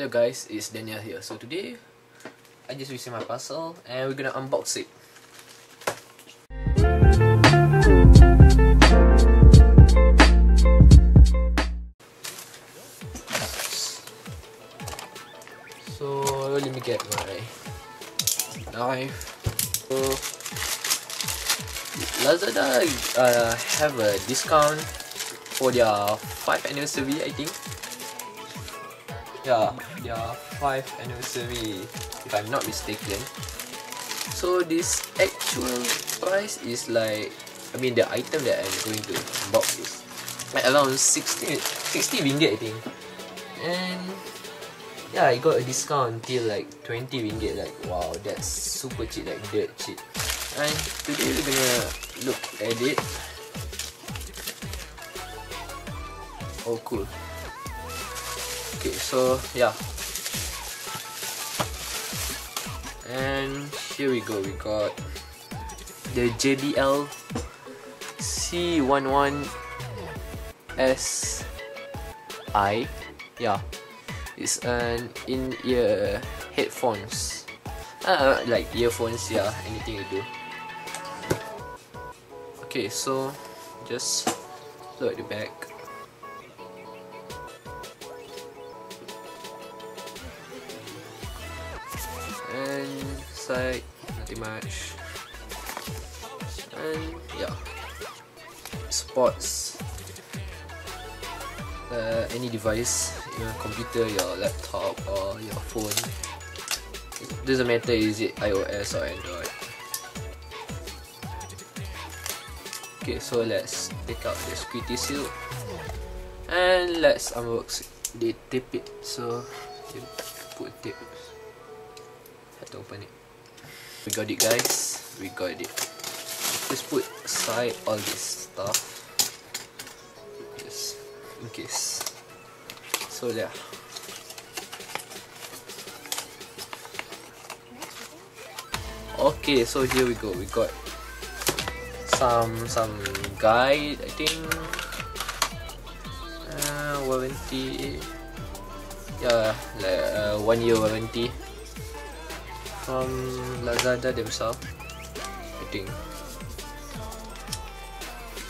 Hello guys, it's Daniel here. So today, I just received my parcel and we're gonna unbox it. So let me get my knife. So Lazada have a discount for their 5th anniversary, I think. Yeah, their 5th anniversary, if I'm not mistaken. So this actual price is like, I mean the item that I'm going to unbox is like around 60 ringgit, I think. And yeah, I got a discount till like 20 ringgit. Like wow, that's super cheap, like dirt cheap. And today we're gonna look at it. Oh cool. Okay, so yeah, and here we go. We got the JBL C100SI. Yeah, it's an in-ear headphones, like earphones. Yeah, anything you do. Okay, so just look at the back. And side, nothing much. And yeah, supports any device, your computer, your laptop, or your phone. It doesn't matter is it iOS or Android. Okay, so let's take out the squeaky seal and let's unbox it. They tape it, so you put tape. Have to open it. We got it, guys. We got it. Just put aside all this stuff, just in case. So yeah. Okay, so here we go. We got some guide, I think. Warranty. Yeah, like 1 year warranty from Lazada themselves, I think.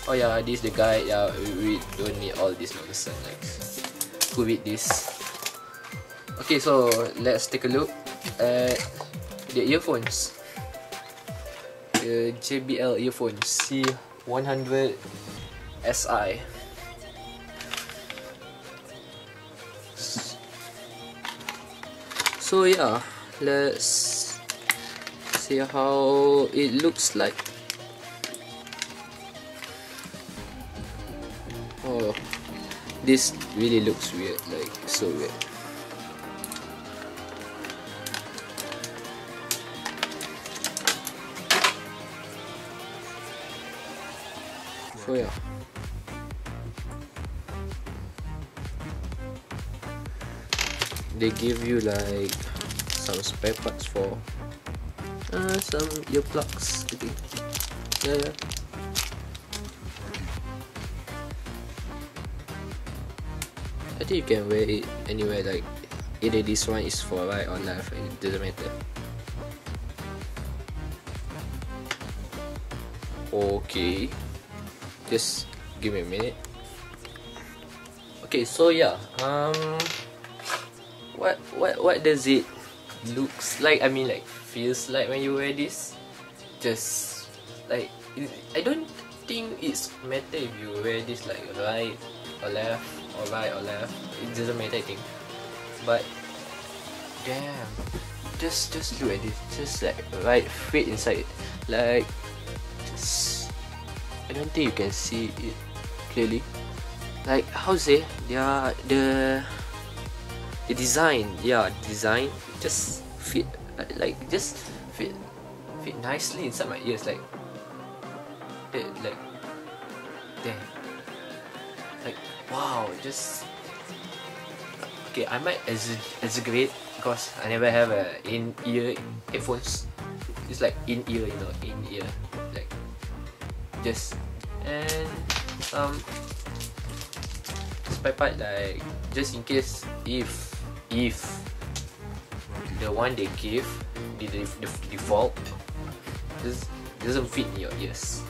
Oh yeah, this is the guide. Yeah, we don't need all this nonsense. Like, who read this? Okay, so let's take a look at the earphones. The JBL earphones C100SI. So yeah, let's see how it looks like. Oh, this really looks weird, like so weird. So yeah, they give you like some spare parts for some earplugs, I think. Yeah. I think you can wear it anywhere, like either this one is for right or left, it doesn't matter. Okay, just give me a minute. Okay, so yeah, what does it looks like? I mean, like feels like when you wear this. Just like, I don't think it's matter if you wear this like right or left or right or left. It doesn't matter, I think. But damn, just look at this. Just like right fit inside it. Like, just, I don't think you can see it clearly. Like, how to say? The design, yeah, design just fit, like just fit nicely inside my ears, like damn, like wow, just okay. I might exaggerate because I never have a in-ear headphones. It's like in-ear, you know, in-ear, like just, and some spare part, like just in case if if the one they give, the default, doesn't fit in your ears.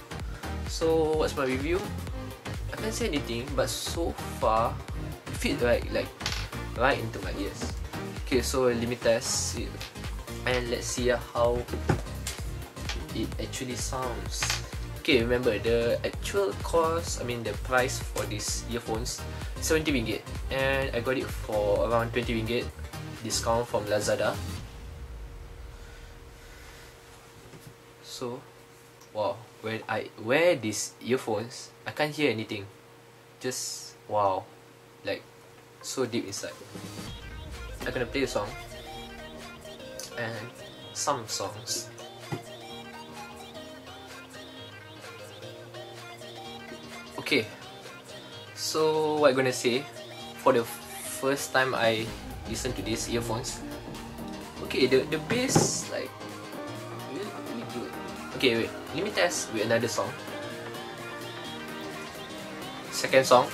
So what's my review? I can't say anything, but so far it fit right into my ears. Okay, so let me test it and let's see how it actually sounds. Okay, remember the actual cost, the price for these earphones, 70 ringgit, and I got it for around 20 ringgit discount from Lazada. So wow, when I wear these earphones, I can't hear anything. Just wow, like so deep inside. I'm gonna play a song and some songs. Okay, so what I'm gonna say, for the first time I listen to these earphones, okay, the bass like really good. Okay, wait, let me test with another song. Second song.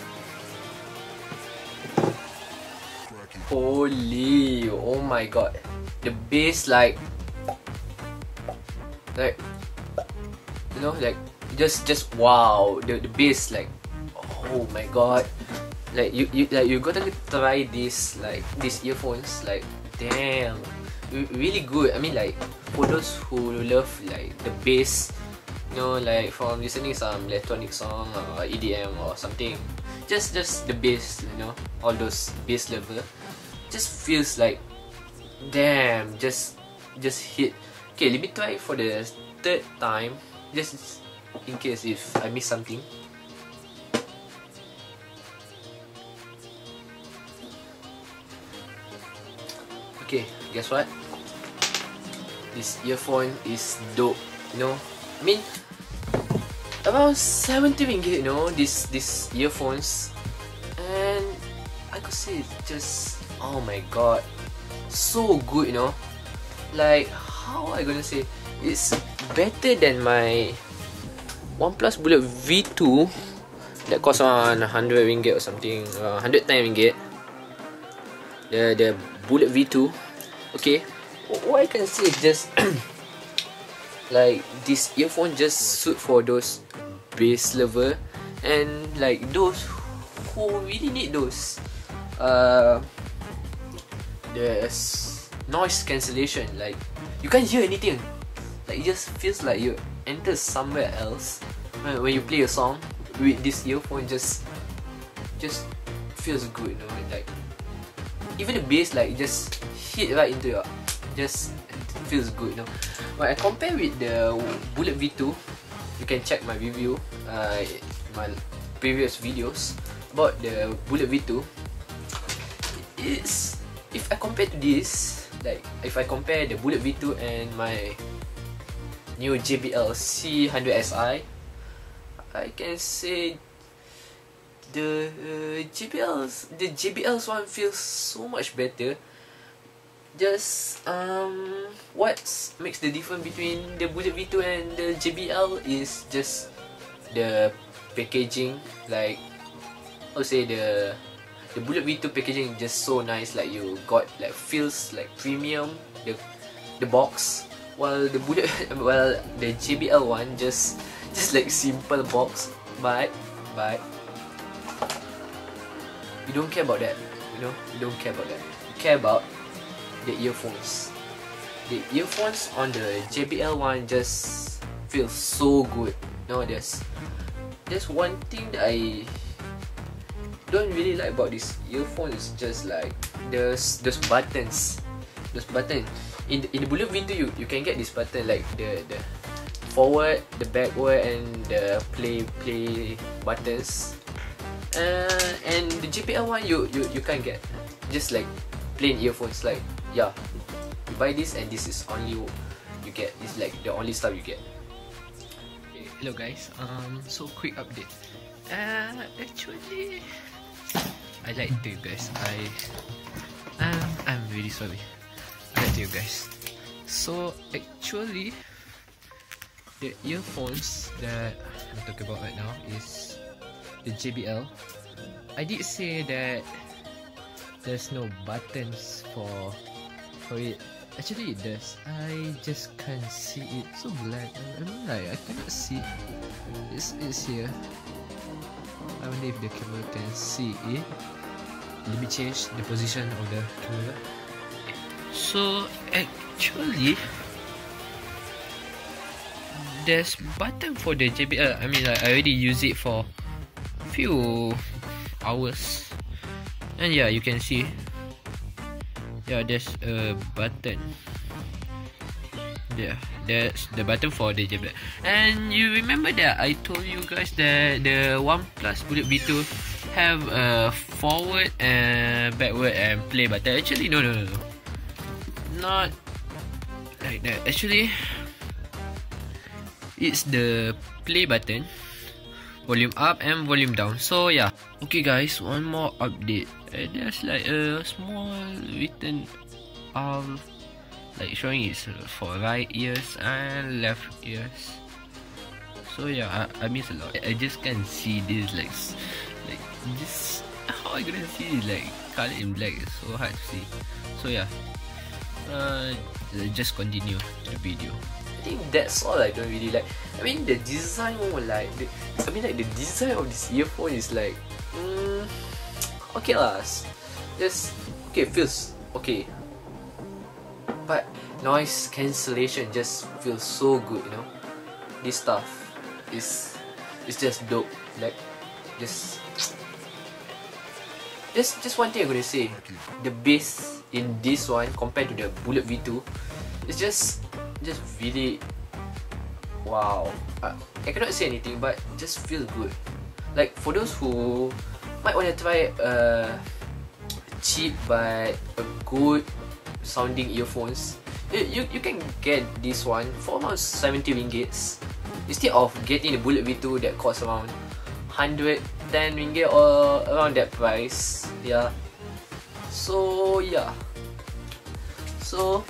Holy, oh my god, the bass like you know, like just wow, the bass like, oh my god, like you gotta try this, like these earphones, like damn, really good. Like for those who love like the bass, you know, like from listening some electronic song or EDM or something, just the bass, you know, all those bass level just feels like damn, just hit. Okay, let me try for the third time, just in case if I miss something. Okay, guess what? This earphone is dope, you know. Around 70 ringgit, you know, these earphones, and I could say it's just, oh my god, so good, you know. Like, how I gonna say, it's better than my OnePlus Bullet V2 that cost around 100 ringgit or something, 110 ringgit. The Bullet V2. Okay, what I can say is just like this earphone just suit for those bass lover and like those who really need those there's noise cancellation, like you can't hear anything, like it just feels like you enter somewhere else when you play a song with this earphone. Just feels good, you know, like even the bass like just hit right into your, just feels good, you know. When I compare with the Bullet V2, you can check my review, my previous videos about the Bullet V2. It's, if I compare to this, like if I compare the Bullet V2 and my new JBL C100SI, I can say the JBL's one feels so much better. Just what makes the difference between the Bullet V2 and the JBL is just the packaging. Like I would say the Bullet V2 packaging is just so nice, like you got like feels like premium, the box, while the the JBL one just like simple box, but you don't care about that, you know. You don't care about that. You care about the earphones. The earphones on the JBL one just feels so good. You know, there's one thing that I don't really like about this earphone is just like those buttons. Those buttons in the Bullet V2, you can get this button like the forward, the backward, and the play buttons. And the JBL one you can't get, just like plain earphones. Like yeah, you buy this and this is only you get. It's like the only stuff you get. Okay, hello guys, so quick update. Actually, I lied to you guys. I'm really sorry. I lied to you guys. So actually, the earphones that I'm talking about right now is the JBL. I did say that there's no buttons for it. Actually it does. I just can't see it. So black. I don't like. I cannot see. It's here. I wonder if the camera can see it. Let me change the position of the camera. So actually, there's button for the JBL. I mean, I already use it for a few hours, and yeah, you can see. Yeah, there's a button. Yeah, that's the button for the JBL. And you remember that I told you guys that the OnePlus Bullet V2 have a forward and backward and play button. Actually, no, not like that. Actually, it's the play button, volume up and volume down. So yeah. Okay guys, one more update. There's like a small written like showing it's for right ears and left ears. So yeah, I miss a lot. I just can't see this like this. How I gonna see it like color in black? It's so hard to see. So yeah, just continue the video. I think that's all I don't really like. I mean the design like the design of this earphone is like okay lah. Just okay, feels okay. But noise cancellation just feels so good, you know. This stuff is just dope. Like just one thing I'm gonna say. The bass in this one compared to the Bullet V2 is just really wow. I cannot say anything, but just feel good. Like for those who might want to try a cheap but a good sounding earphones, you can get this one for around 70 ringgits instead of getting the Bullet V2 that costs around 110 ringgit or around that price. Yeah. So yeah. So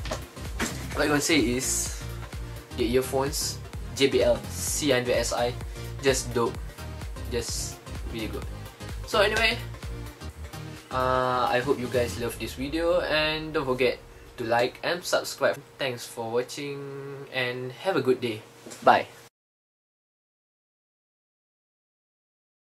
what I'm gonna say is the earphones JBL C100SI just dope, just really good. So anyway, I hope you guys love this video, and don't forget to like and subscribe. Thanks for watching and have a good day. Bye.